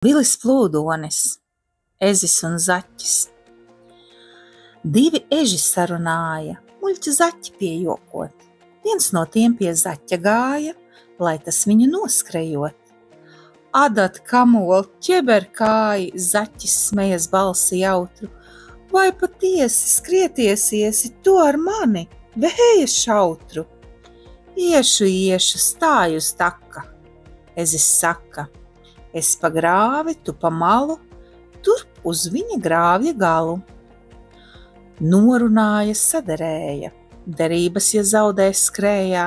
Vilis plūdonis, ezis un zaķis. Divi eži sarunāja, muļķi zaķi piejokot. Viens no tiem pie zaķa gāja, lai tas viņu noskrejot. Adat kamol, ķeberkāji, zaķis smejas balsi jautru. Vai patiesi skrietiesiesi tu ar mani, vēja šautru? Iešu, stāju uz taka, ezis saka. Es pa grāvi, tu pa malu, turp uz viņa grāvja galu. Norunāja, saderēja, derības, ja zaudēs skrējā.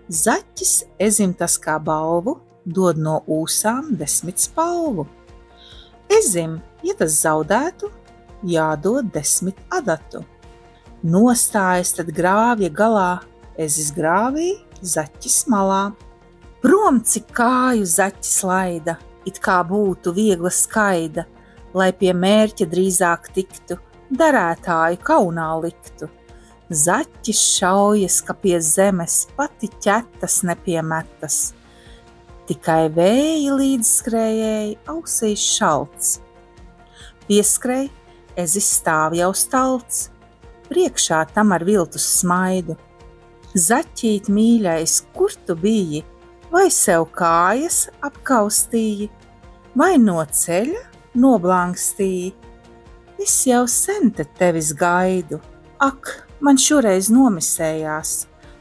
Zaķis ezim tas kā balvu, dod no ūsām 10 spalvu. Ezim, ja tas zaudētu, jādod 10 adatu. Nostājas tad grāvja galā, ezis grāvī, zaķis malā. Prom cik kāju zaķis laida, it kā būtu viegla skaida, lai pie mērķa drīzāk tiktu, darētāju kaunā liktu. Zaķis šaujas, ka pie zemes pati ķetas nepiemetas. Tikai vēja līdzskrējēji ausīs šalts. Pieskrej, ezis stāv jau stalts, priekšā tam ar viltus smaidu. Zaķīt mīļais, kur tu biji? Vai sev kājas apkaustīji, vai no ceļa noblankstīji? Es jau sen te tevis gaidu. Ak, man šoreiz nomisējās,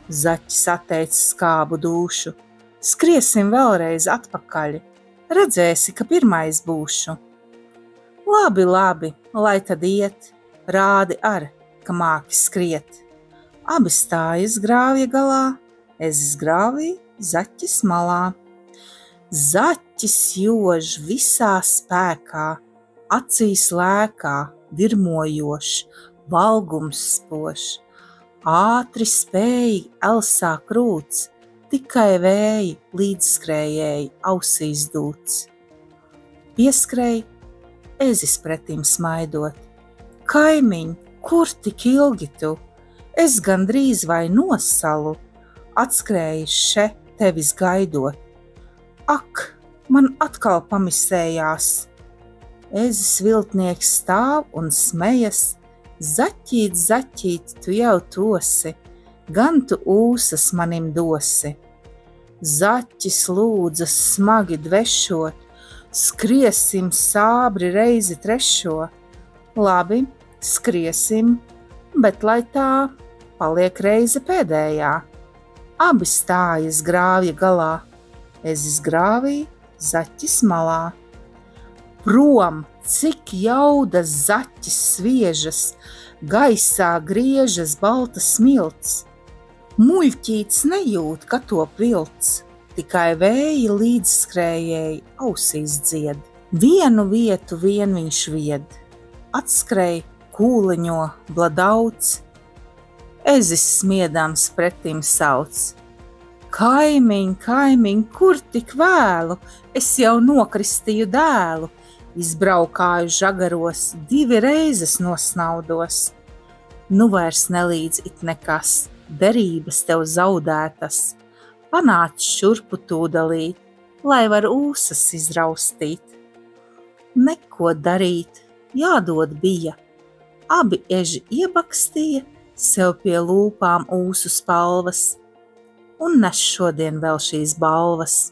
zaķis atteica skābu dūšu. Skriesim vēlreiz atpakaļ, redzēsi, ka pirmais būšu. Labi, lai tad iet, rādi ar, ka māki skriet. Abi stājas grāvja galā, ezis grāvī, zaķis malā. Zaķis jož visā spēkā, acīs lēkā, virmojošs, valgums spožs. Ātri spējīgi elsā krūts, tikai vēji līdzskrējēji ausīs dūts. Pieskrej, ezis pretim smaidot. Kaimiņ, kur tik ilgi tu? Es gandrīz vai nosalu, atskrējis še tevis gaidot. Ak, man atkal pamisējās. Ezis viltnieks stāv un smejas. Zaķīt, tu jau tosi, gan tu ūsas manim dosi. Zaķis lūdzas smagi dvešot, skriesim sābri reizi trešo. Labi, skriesim, bet lai tā paliek reize pēdējā. Abi stājas grāvja galā, ezis grāvī, zaķis malā. Prom, cik jaudas zaķis sviežas, gaisā griežas balta smilts. Muļķīts nejūt, ka top vilts, tikai vēja līdzskrējēji ausīs dzied. Vienu vietu vien viņš vied, atskrej, kūliņo, bladauts. Ezis smiedams pretim sauc. Kaimiņ, kur tik vēlu, es jau nokristīju dēlu, izbraukāju žagaros, 2 reizes nosnaudos. Nu vairs nelīdz it nekas, derības tev zaudētas, panāc šurpu tūdalīt, lai var ūsas izraustīt. Neko darīt, jādod bija, abi eži iebakstīja, sev pie lūpām ūsu spalvas, un nes šodien vēl šīs balvas.